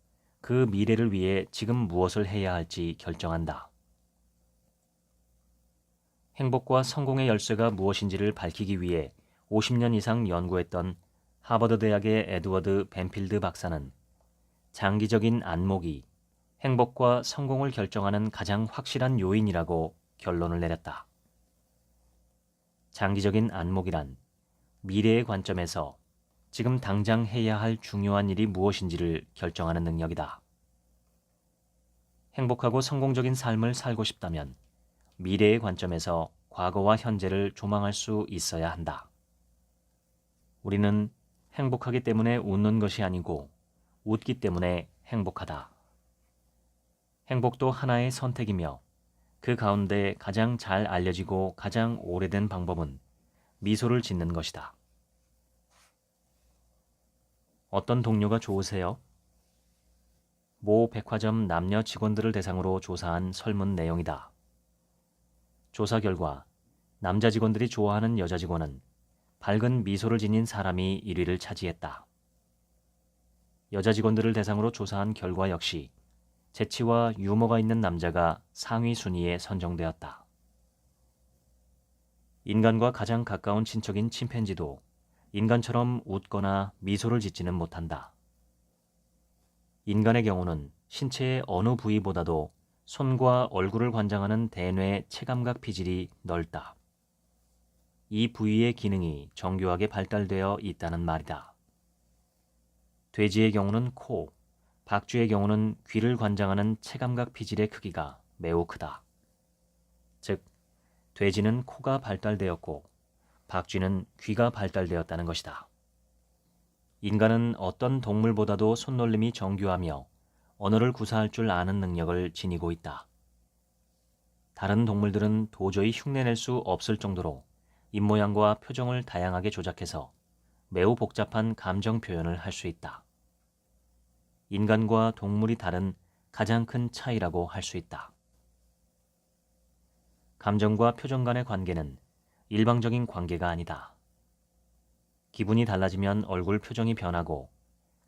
그 미래를 위해 지금 무엇을 해야 할지 결정한다. 행복과 성공의 열쇠가 무엇인지를 밝히기 위해 50년 이상 연구했던 하버드 대학의 에드워드 벤필드 박사는 장기적인 안목이 행복과 성공을 결정하는 가장 확실한 요인이라고 결론을 내렸다. 장기적인 안목이란 미래의 관점에서 지금 당장 해야 할 중요한 일이 무엇인지를 결정하는 능력이다. 행복하고 성공적인 삶을 살고 싶다면 미래의 관점에서 과거와 현재를 조망할 수 있어야 한다. 우리는 행복하기 때문에 웃는 것이 아니고 웃기 때문에 행복하다. 행복도 하나의 선택이며 그 가운데 가장 잘 알려지고 가장 오래된 방법은 미소를 짓는 것이다. 어떤 동료가 좋으세요? 모 백화점 남녀 직원들을 대상으로 조사한 설문 내용이다. 조사 결과 남자 직원들이 좋아하는 여자 직원은 밝은 미소를 지닌 사람이 1위를 차지했다. 여자 직원들을 대상으로 조사한 결과 역시 재치와 유머가 있는 남자가 상위 순위에 선정되었다. 인간과 가장 가까운 친척인 침팬지도 인간처럼 웃거나 미소를 짓지는 못한다. 인간의 경우는 신체의 어느 부위보다도 손과 얼굴을 관장하는 대뇌 체감각 피질이 넓다. 이 부위의 기능이 정교하게 발달되어 있다는 말이다. 돼지의 경우는 코, 박쥐의 경우는 귀를 관장하는 체감각 피질의 크기가 매우 크다. 즉, 돼지는 코가 발달되었고 박쥐는 귀가 발달되었다는 것이다. 인간은 어떤 동물보다도 손놀림이 정교하며 언어를 구사할 줄 아는 능력을 지니고 있다. 다른 동물들은 도저히 흉내낼 수 없을 정도로 입모양과 표정을 다양하게 조작해서 매우 복잡한 감정 표현을 할 수 있다. 인간과 동물이 다른 가장 큰 차이라고 할 수 있다. 감정과 표정 간의 관계는 일방적인 관계가 아니다. 기분이 달라지면 얼굴 표정이 변하고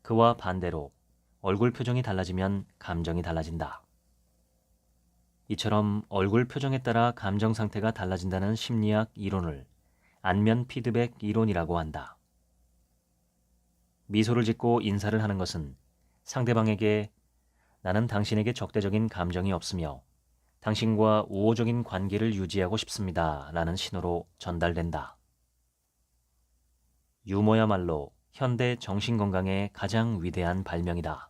그와 반대로 얼굴 표정이 달라지면 감정이 달라진다. 이처럼 얼굴 표정에 따라 감정 상태가 달라진다는 심리학 이론을 안면 피드백 이론이라고 한다. 미소를 짓고 인사를 하는 것은 상대방에게 나는 당신에게 적대적인 감정이 없으며 당신과 우호적인 관계를 유지하고 싶습니다 라는 신호로 전달된다. 유머야말로 현대 정신건강의 가장 위대한 발명이다.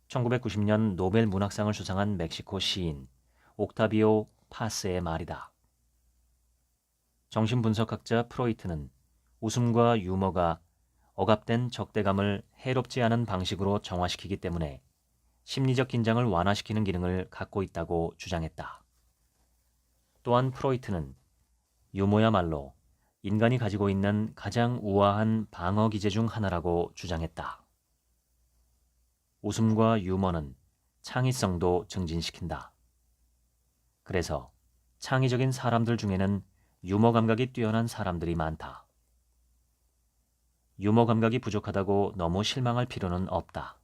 1990년 노벨 문학상을 수상한 멕시코 시인 옥타비오 파스의 말이다. 정신분석학자 프로이트는 웃음과 유머가 억압된 적대감을 해롭지 않은 방식으로 정화시키기 때문에 심리적 긴장을 완화시키는 기능을 갖고 있다고 주장했다. 또한 프로이트는 유머야말로 인간이 가지고 있는 가장 우아한 방어 기제 중 하나라고 주장했다. 웃음과 유머는 창의성도 증진시킨다. 그래서 창의적인 사람들 중에는 유머 감각이 뛰어난 사람들이 많다. 유머 감각이 부족하다고 너무 실망할 필요는 없다.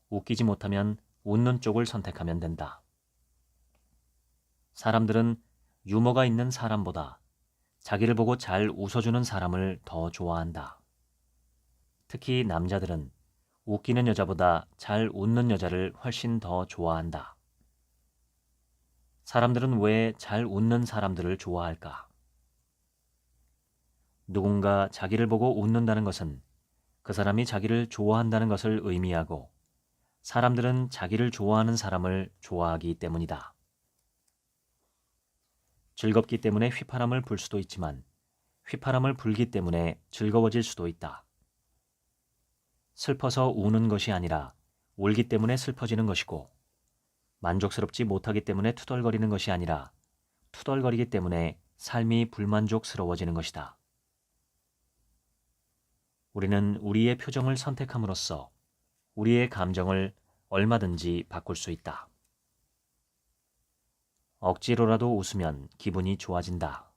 웃기지 못하면 웃는 쪽을 선택하면 된다. 사람들은 유머가 있는 사람보다 자기를 보고 잘 웃어주는 사람을 더 좋아한다. 특히 남자들은 웃기는 여자보다 잘 웃는 여자를 훨씬 더 좋아한다. 사람들은 왜 잘 웃는 사람들을 좋아할까? 누군가 자기를 보고 웃는다는 것은 그 사람이 자기를 좋아한다는 것을 의미하고 사람들은 자기를 좋아하는 사람을 좋아하기 때문이다. 즐겁기 때문에 휘파람을 불 수도 있지만 휘파람을 불기 때문에 즐거워질 수도 있다. 슬퍼서 우는 것이 아니라 울기 때문에 슬퍼지는 것이고 만족스럽지 못하기 때문에 투덜거리는 것이 아니라 투덜거리기 때문에 삶이 불만족스러워지는 것이다. 우리는 우리의 표정을 선택함으로써 우리의 감정을 얼마든지 바꿀 수 있다. 억지로라도 웃으면 기분이 좋아진다.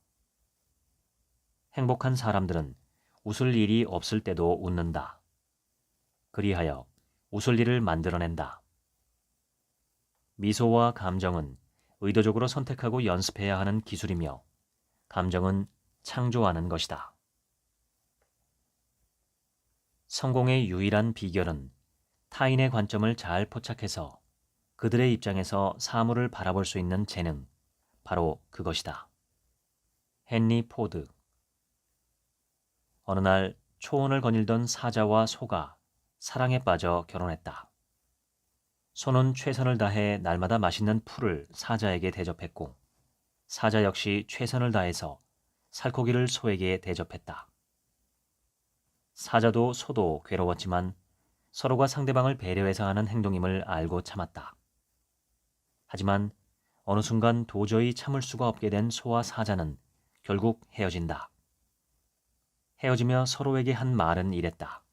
행복한 사람들은 웃을 일이 없을 때도 웃는다. 그리하여 웃을 일을 만들어낸다. 미소와 감정은 의도적으로 선택하고 연습해야 하는 기술이며 감정은 창조하는 것이다. 성공의 유일한 비결은 타인의 관점을 잘 포착해서 그들의 입장에서 사물을 바라볼 수 있는 재능, 바로 그것이다. 헨리 포드. 어느 날 초원을 거닐던 사자와 소가 사랑에 빠져 결혼했다. 소는 최선을 다해 날마다 맛있는 풀을 사자에게 대접했고 사자 역시 최선을 다해서 살코기를 소에게 대접했다. 사자도 소도 괴로웠지만 서로가 상대방을 배려해서 하는 행동임을 알고 참았다. 하지만 어느 순간 도저히 참을 수가 없게 된 소와 사자는 결국 헤어진다. 헤어지며 서로에게 한 말은 이랬다.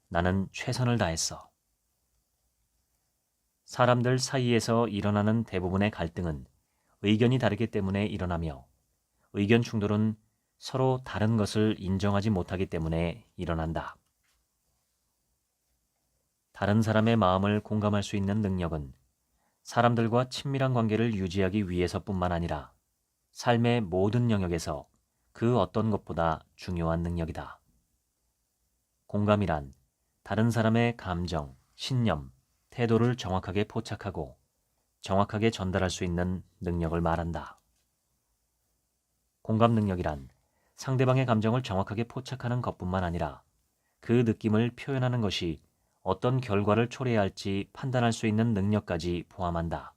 나는 최선을 다했어. 사람들 사이에서 일어나는 대부분의 갈등은 의견이 다르기 때문에 일어나며 의견 충돌은 서로 다른 것을 인정하지 못하기 때문에 일어난다. 다른 사람의 마음을 공감할 수 있는 능력은 사람들과 친밀한 관계를 유지하기 위해서뿐만 아니라 삶의 모든 영역에서 그 어떤 것보다 중요한 능력이다. 공감이란 다른 사람의 감정, 신념, 태도를 정확하게 포착하고 정확하게 전달할 수 있는 능력을 말한다. 공감 능력이란 상대방의 감정을 정확하게 포착하는 것뿐만 아니라 그 느낌을 표현하는 것이 어떤 결과를 초래해야 할지 판단할 수 있는 능력까지 포함한다.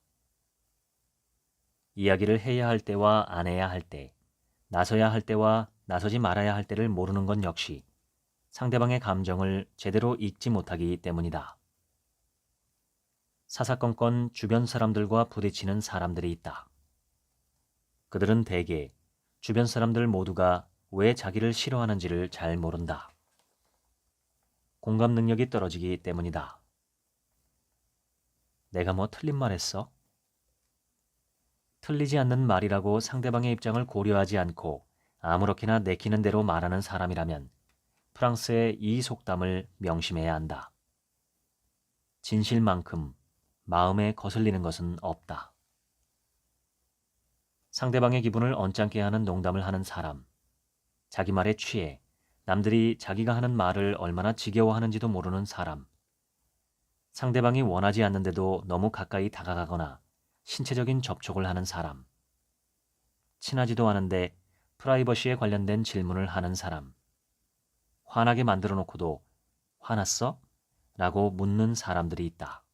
이야기를 해야 할 때와 안 해야 할 때, 나서야 할 때와 나서지 말아야 할 때를 모르는 건 역시 상대방의 감정을 제대로 읽지 못하기 때문이다. 사사건건 주변 사람들과 부딪히는 사람들이 있다. 그들은 대개 주변 사람들 모두가 왜 자기를 싫어하는지를 잘 모른다. 공감 능력이 떨어지기 때문이다. 내가 뭐 틀린 말 했어? 틀리지 않는 말이라고 상대방의 입장을 고려하지 않고 아무렇게나 내키는 대로 말하는 사람이라면 프랑스의 이 속담을 명심해야 한다. 진실만큼 마음에 거슬리는 것은 없다. 상대방의 기분을 언짢게 하는 농담을 하는 사람, 자기 말에 취해 남들이 자기가 하는 말을 얼마나 지겨워하는지도 모르는 사람, 상대방이 원하지 않는데도 너무 가까이 다가가거나 신체적인 접촉을 하는 사람, 친하지도 않은데 프라이버시에 관련된 질문을 하는 사람, 화나게 만들어 놓고도 화났어? 라고 묻는 사람들이 있다.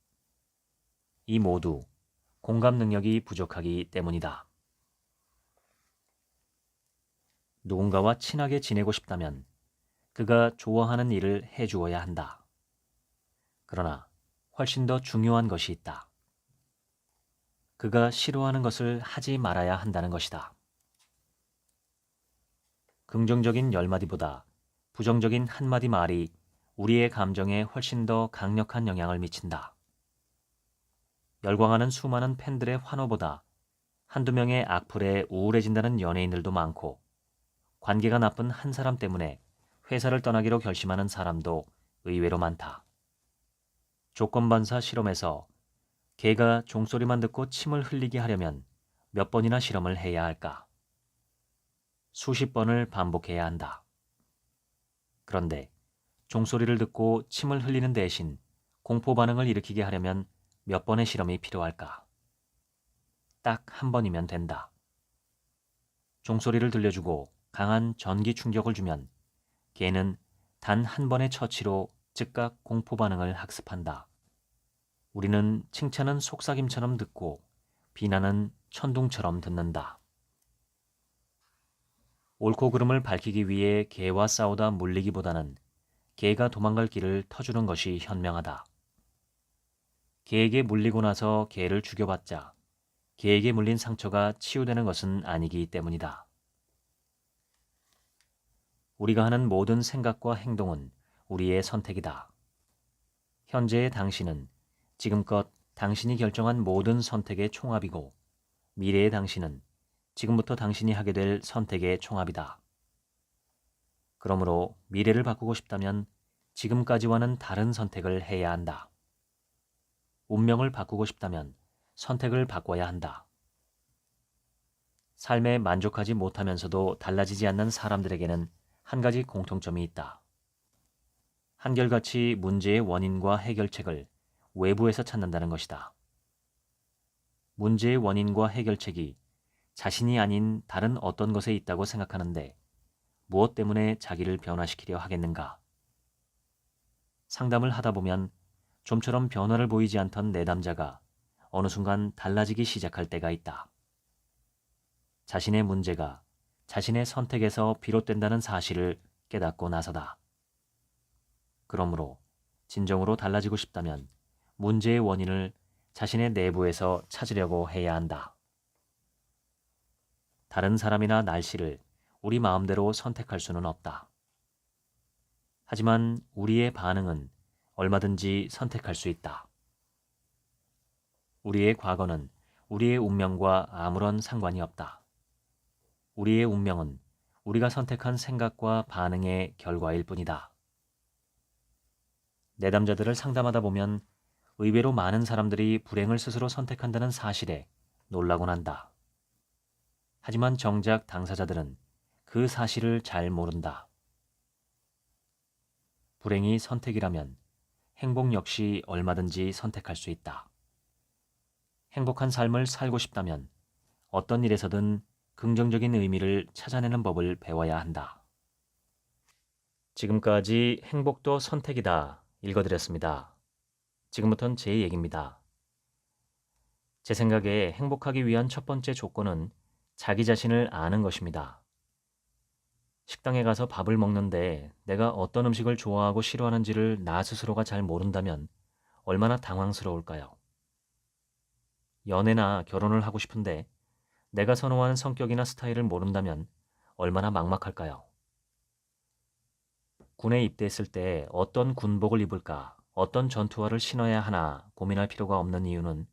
이 모두 공감 능력이 부족하기 때문이다. 누군가와 친하게 지내고 싶다면 그가 좋아하는 일을 해주어야 한다. 그러나 훨씬 더 중요한 것이 있다. 그가 싫어하는 것을 하지 말아야 한다는 것이다. 긍정적인 10마디보다 부정적인 한마디 말이 우리의 감정에 훨씬 더 강력한 영향을 미친다. 열광하는 수많은 팬들의 환호보다 한두 명의 악플에 우울해진다는 연예인들도 많고, 관계가 나쁜 한 사람 때문에 회사를 떠나기로 결심하는 사람도 의외로 많다. 조건반사 실험에서 개가 종소리만 듣고 침을 흘리게 하려면 몇 번이나 실험을 해야 할까? 수십 번을 반복해야 한다. 그런데 종소리를 듣고 침을 흘리는 대신 공포 반응을 일으키게 하려면 몇 번의 실험이 필요할까? 딱 한 번이면 된다. 종소리를 들려주고 강한 전기 충격을 주면 개는 단 한 번의 처치로 즉각 공포 반응을 학습한다. 우리는 칭찬은 속삭임처럼 듣고 비난은 천둥처럼 듣는다. 옳고 그름을 밝히기 위해 개와 싸우다 물리기보다는 개가 도망갈 길을 터주는 것이 현명하다. 개에게 물리고 나서 개를 죽여봤자 개에게 물린 상처가 치유되는 것은 아니기 때문이다. 우리가 하는 모든 생각과 행동은 우리의 선택이다. 현재의 당신은 지금껏 당신이 결정한 모든 선택의 총합이고, 미래의 당신은 지금부터 당신이 하게 될 선택의 총합이다. 그러므로 미래를 바꾸고 싶다면 지금까지와는 다른 선택을 해야 한다. 운명을 바꾸고 싶다면 선택을 바꿔야 한다. 삶에 만족하지 못하면서도 달라지지 않는 사람들에게는 한 가지 공통점이 있다. 한결같이 문제의 원인과 해결책을 외부에서 찾는다는 것이다. 문제의 원인과 해결책이 자신이 아닌 다른 어떤 것에 있다고 생각하는데 무엇 때문에 자기를 변화시키려 하겠는가? 상담을 하다 보면 좀처럼 변화를 보이지 않던 내담자가 어느 순간 달라지기 시작할 때가 있다. 자신의 문제가 자신의 선택에서 비롯된다는 사실을 깨닫고 나서다. 그러므로 진정으로 달라지고 싶다면 문제의 원인을 자신의 내부에서 찾으려고 해야 한다. 다른 사람이나 날씨를 우리 마음대로 선택할 수는 없다. 하지만 우리의 반응은 얼마든지 선택할 수 있다. 우리의 과거는 우리의 운명과 아무런 상관이 없다. 우리의 운명은 우리가 선택한 생각과 반응의 결과일 뿐이다. 내담자들을 상담하다 보면 의외로 많은 사람들이 불행을 스스로 선택한다는 사실에 놀라곤 한다. 하지만 정작 당사자들은 그 사실을 잘 모른다. 불행이 선택이라면 행복 역시 얼마든지 선택할 수 있다. 행복한 삶을 살고 싶다면 어떤 일에서든 긍정적인 의미를 찾아내는 법을 배워야 한다. 지금까지 행복도 선택이다 읽어드렸습니다. 지금부터는 제 얘기입니다. 제 생각에 행복하기 위한 첫 번째 조건은 자기 자신을 아는 것입니다. 식당에 가서 밥을 먹는데 내가 어떤 음식을 좋아하고 싫어하는지를 나 스스로가 잘 모른다면 얼마나 당황스러울까요? 연애나 결혼을 하고 싶은데 내가 선호하는 성격이나 스타일을 모른다면 얼마나 막막할까요? 군에 입대했을 때 어떤 군복을 입을까, 어떤 전투화를 신어야 하나 고민할 필요가 없는 이유는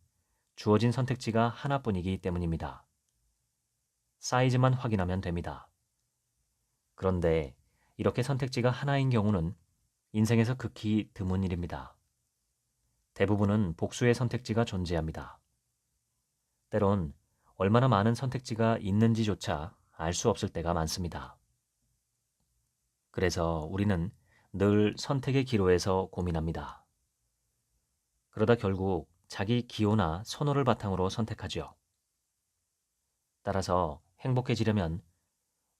주어진 선택지가 하나뿐이기 때문입니다. 사이즈만 확인하면 됩니다. 그런데 이렇게 선택지가 하나인 경우는 인생에서 극히 드문 일입니다. 대부분은 복수의 선택지가 존재합니다. 때론 얼마나 많은 선택지가 있는지조차 알 수 없을 때가 많습니다. 그래서 우리는 늘 선택의 기로에서 고민합니다. 그러다 결국 자기 기호나 선호를 바탕으로 선택하죠. 따라서 행복해지려면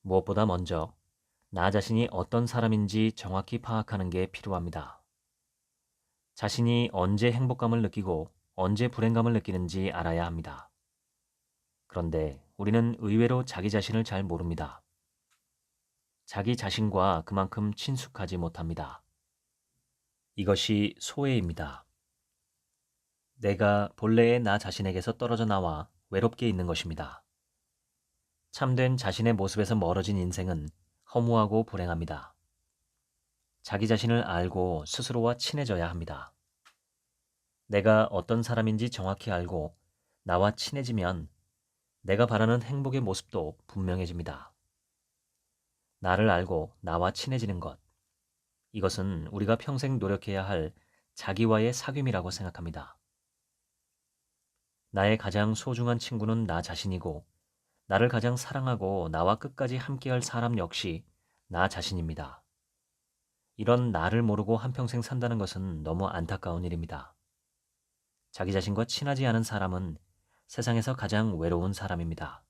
무엇보다 먼저 나 자신이 어떤 사람인지 정확히 파악하는 게 필요합니다. 자신이 언제 행복감을 느끼고 언제 불행감을 느끼는지 알아야 합니다. 그런데 우리는 의외로 자기 자신을 잘 모릅니다. 자기 자신과 그만큼 친숙하지 못합니다. 이것이 소외입니다. 내가 본래의 나 자신에게서 떨어져 나와 외롭게 있는 것입니다. 참된 자신의 모습에서 멀어진 인생은 허무하고 불행합니다. 자기 자신을 알고 스스로와 친해져야 합니다. 내가 어떤 사람인지 정확히 알고 나와 친해지면 내가 바라는 행복의 모습도 분명해집니다. 나를 알고 나와 친해지는 것, 이것은 우리가 평생 노력해야 할 자기와의 사귐이라고 생각합니다. 나의 가장 소중한 친구는 나 자신이고 나를 가장 사랑하고 나와 끝까지 함께할 사람 역시 나 자신입니다. 이런 나를 모르고 한평생 산다는 것은 너무 안타까운 일입니다. 자기 자신과 친하지 않은 사람은 세상에서 가장 외로운 사람입니다.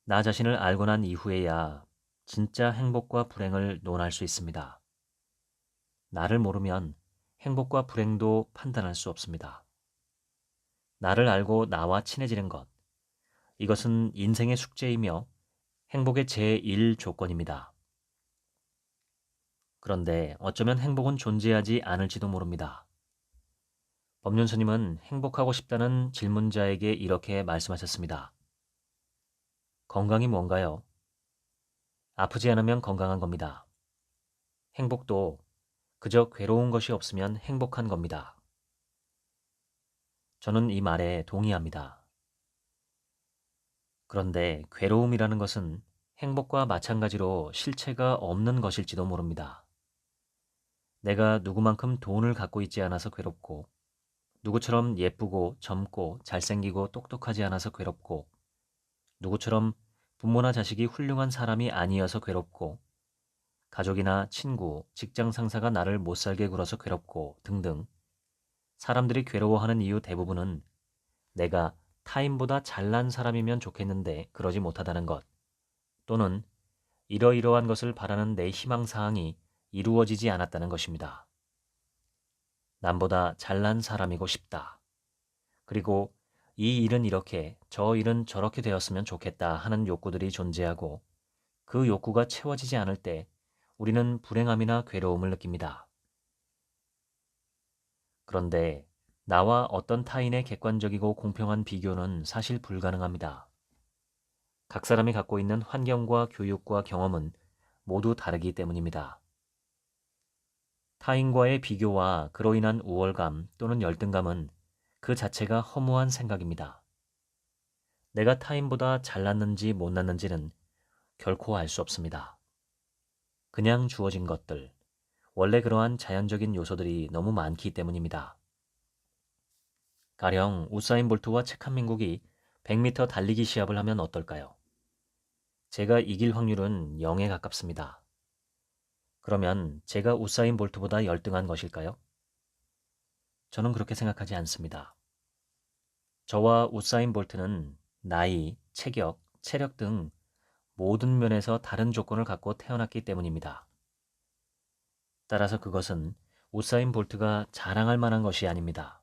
나 자신을 알고 난 이후에야 진짜 행복과 불행을 논할 수 있습니다. 나를 모르면 행복과 불행도 판단할 수 없습니다. 나를 알고 나와 친해지는 것, 이것은 인생의 숙제이며 행복의 제1 조건입니다. 그런데 어쩌면 행복은 존재하지 않을지도 모릅니다. 법륜스님은 행복하고 싶다는 질문자에게 이렇게 말씀하셨습니다. 건강이 뭔가요? 아프지 않으면 건강한 겁니다. 행복도 그저 괴로운 것이 없으면 행복한 겁니다. 저는 이 말에 동의합니다. 그런데 괴로움이라는 것은 행복과 마찬가지로 실체가 없는 것일지도 모릅니다. 내가 누구만큼 돈을 갖고 있지 않아서 괴롭고, 누구처럼 예쁘고 젊고 잘생기고 똑똑하지 않아서 괴롭고, 누구처럼 부모나 자식이 훌륭한 사람이 아니어서 괴롭고, 가족이나 친구, 직장 상사가 나를 못살게 굴어서 괴롭고 등등 사람들이 괴로워하는 이유 대부분은 내가 타인보다 잘난 사람이면 좋겠는데 그러지 못하다는 것, 또는 이러이러한 것을 바라는 내 희망사항이 이루어지지 않았다는 것입니다. 남보다 잘난 사람이고 싶다. 그리고 이 일은 이렇게, 저 일은 저렇게 되었으면 좋겠다 하는 욕구들이 존재하고 그 욕구가 채워지지 않을 때 우리는 불행함이나 괴로움을 느낍니다. 그런데 나와 어떤 타인의 객관적이고 공평한 비교는 사실 불가능합니다. 각 사람이 갖고 있는 환경과 교육과 경험은 모두 다르기 때문입니다. 타인과의 비교와 그로 인한 우월감 또는 열등감은 그 자체가 허무한 생각입니다. 내가 타인보다 잘났는지 못났는지는 결코 알 수 없습니다. 그냥 주어진 것들, 원래 그러한 자연적인 요소들이 너무 많기 때문입니다. 가령 우사인 볼트와 책한민국이 100m 달리기 시합을 하면 어떨까요? 제가 이길 확률은 0에 가깝습니다. 그러면 제가 우사인 볼트보다 열등한 것일까요? 저는 그렇게 생각하지 않습니다. 저와 우사인 볼트는 나이, 체격, 체력 등 모든 면에서 다른 조건을 갖고 태어났기 때문입니다. 따라서 그것은 우사인 볼트가 자랑할 만한 것이 아닙니다.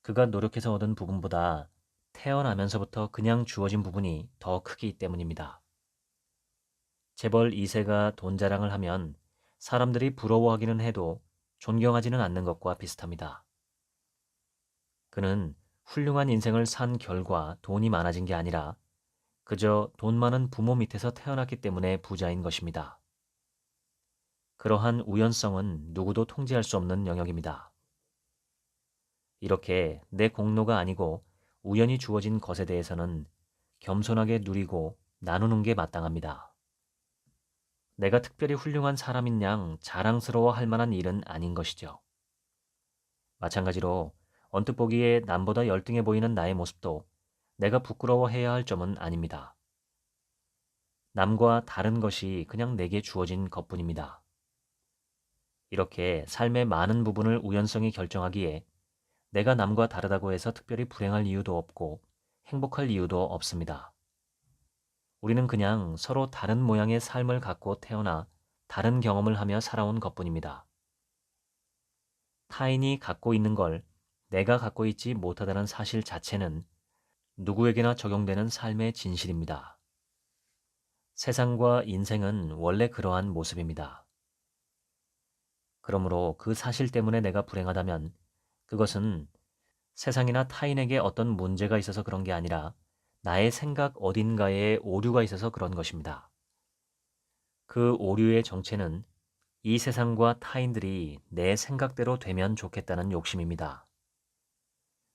그가 노력해서 얻은 부분보다 태어나면서부터 그냥 주어진 부분이 더 크기 때문입니다. 재벌 2세가 돈 자랑을 하면 사람들이 부러워하기는 해도 존경하지는 않는 것과 비슷합니다. 그는 훌륭한 인생을 산 결과 돈이 많아진 게 아니라 그저 돈 많은 부모 밑에서 태어났기 때문에 부자인 것입니다. 그러한 우연성은 누구도 통제할 수 없는 영역입니다. 이렇게 내 공로가 아니고 우연히 주어진 것에 대해서는 겸손하게 누리고 나누는 게 마땅합니다. 내가 특별히 훌륭한 사람인 양 자랑스러워할 만한 일은 아닌 것이죠. 마찬가지로 언뜻 보기에 남보다 열등해 보이는 나의 모습도 내가 부끄러워해야 할 점은 아닙니다. 남과 다른 것이 그냥 내게 주어진 것뿐입니다. 이렇게 삶의 많은 부분을 우연성이 결정하기에 내가 남과 다르다고 해서 특별히 불행할 이유도 없고 행복할 이유도 없습니다. 우리는 그냥 서로 다른 모양의 삶을 갖고 태어나 다른 경험을 하며 살아온 것뿐입니다. 타인이 갖고 있는 걸 내가 갖고 있지 못하다는 사실 자체는 누구에게나 적용되는 삶의 진실입니다. 세상과 인생은 원래 그러한 모습입니다. 그러므로 그 사실 때문에 내가 불행하다면 그것은 세상이나 타인에게 어떤 문제가 있어서 그런 게 아니라 나의 생각 어딘가에 오류가 있어서 그런 것입니다. 그 오류의 정체는 이 세상과 타인들이 내 생각대로 되면 좋겠다는 욕심입니다.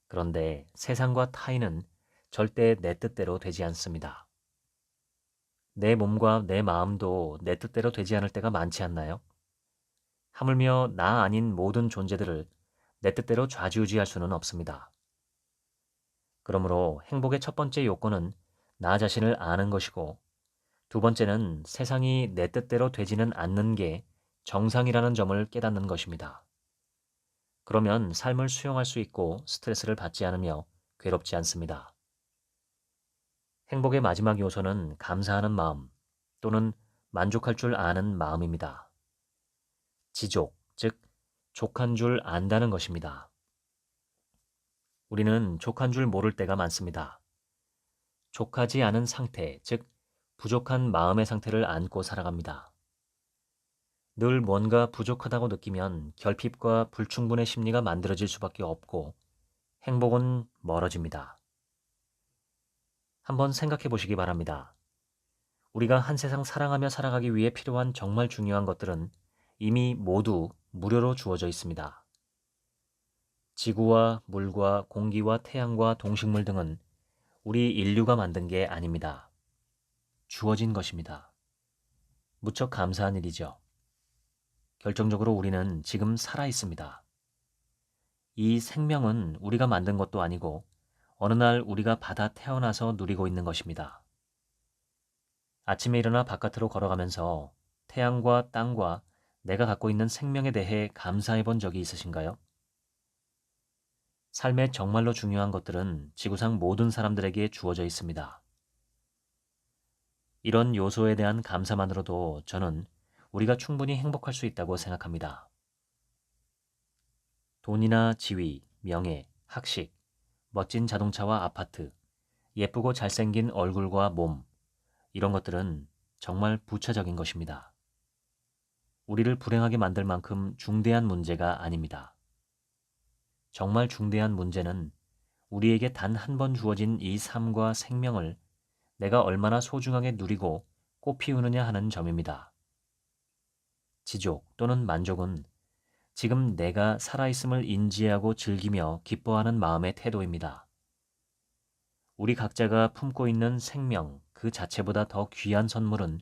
그런데 세상과 타인은 절대 내 뜻대로 되지 않습니다. 내 몸과 내 마음도 내 뜻대로 되지 않을 때가 많지 않나요? 하물며 나 아닌 모든 존재들을 내 뜻대로 좌지우지할 수는 없습니다. 그러므로 행복의 첫 번째 요건은 나 자신을 아는 것이고 두 번째는 세상이 내 뜻대로 되지는 않는 게 정상이라는 점을 깨닫는 것입니다. 그러면 삶을 수용할 수 있고 스트레스를 받지 않으며 괴롭지 않습니다. 행복의 마지막 요소는 감사하는 마음 또는 만족할 줄 아는 마음입니다. 지족, 즉 족한 줄 안다는 것입니다. 우리는 족한 줄 모를 때가 많습니다. 족하지 않은 상태, 즉 부족한 마음의 상태를 안고 살아갑니다. 늘 뭔가 부족하다고 느끼면 결핍과 불충분의 심리가 만들어질 수밖에 없고 행복은 멀어집니다. 한번 생각해 보시기 바랍니다. 우리가 한 세상 사랑하며 살아가기 위해 필요한 정말 중요한 것들은 이미 모두 무료로 주어져 있습니다. 지구와 물과 공기와 태양과 동식물 등은 우리 인류가 만든 게 아닙니다. 주어진 것입니다. 무척 감사한 일이죠. 결정적으로 우리는 지금 살아 있습니다. 이 생명은 우리가 만든 것도 아니고 어느 날 우리가 받아 태어나서 누리고 있는 것입니다. 아침에 일어나 바깥으로 걸어가면서 태양과 땅과 내가 갖고 있는 생명에 대해 감사해 본 적이 있으신가요? 삶에 정말로 중요한 것들은 지구상 모든 사람들에게 주어져 있습니다. 이런 요소에 대한 감사만으로도 저는 우리가 충분히 행복할 수 있다고 생각합니다. 돈이나 지위, 명예, 학식, 멋진 자동차와 아파트, 예쁘고 잘생긴 얼굴과 몸, 이런 것들은 정말 부차적인 것입니다. 우리를 불행하게 만들 만큼 중대한 문제가 아닙니다. 정말 중대한 문제는 우리에게 단 한 번 주어진 이 삶과 생명을 내가 얼마나 소중하게 누리고 꽃피우느냐 하는 점입니다. 지족 또는 만족은 지금 내가 살아있음을 인지하고 즐기며 기뻐하는 마음의 태도입니다. 우리 각자가 품고 있는 생명 그 자체보다 더 귀한 선물은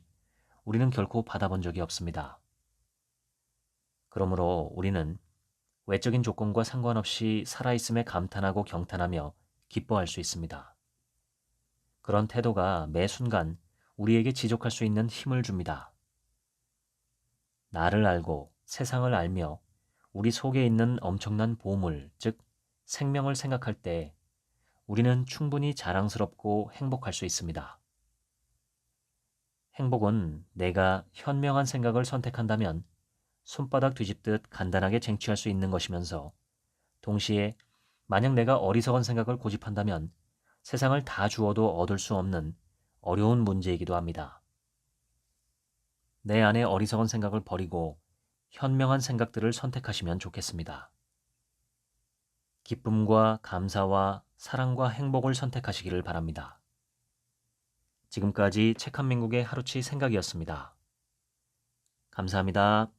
우리는 결코 받아본 적이 없습니다. 그러므로 우리는 외적인 조건과 상관없이 살아있음에 감탄하고 경탄하며 기뻐할 수 있습니다. 그런 태도가 매 순간 우리에게 지족할 수 있는 힘을 줍니다. 나를 알고 세상을 알며 우리 속에 있는 엄청난 보물, 즉 생명을 생각할 때 우리는 충분히 자랑스럽고 행복할 수 있습니다. 행복은 내가 현명한 생각을 선택한다면 손바닥 뒤집듯 간단하게 쟁취할 수 있는 것이면서 동시에 만약 내가 어리석은 생각을 고집한다면 세상을 다 주어도 얻을 수 없는 어려운 문제이기도 합니다. 내 안의 어리석은 생각을 버리고 현명한 생각들을 선택하시면 좋겠습니다. 기쁨과 감사와 사랑과 행복을 선택하시기를 바랍니다. 지금까지 책 한 민국의 하루치 생각이었습니다. 감사합니다.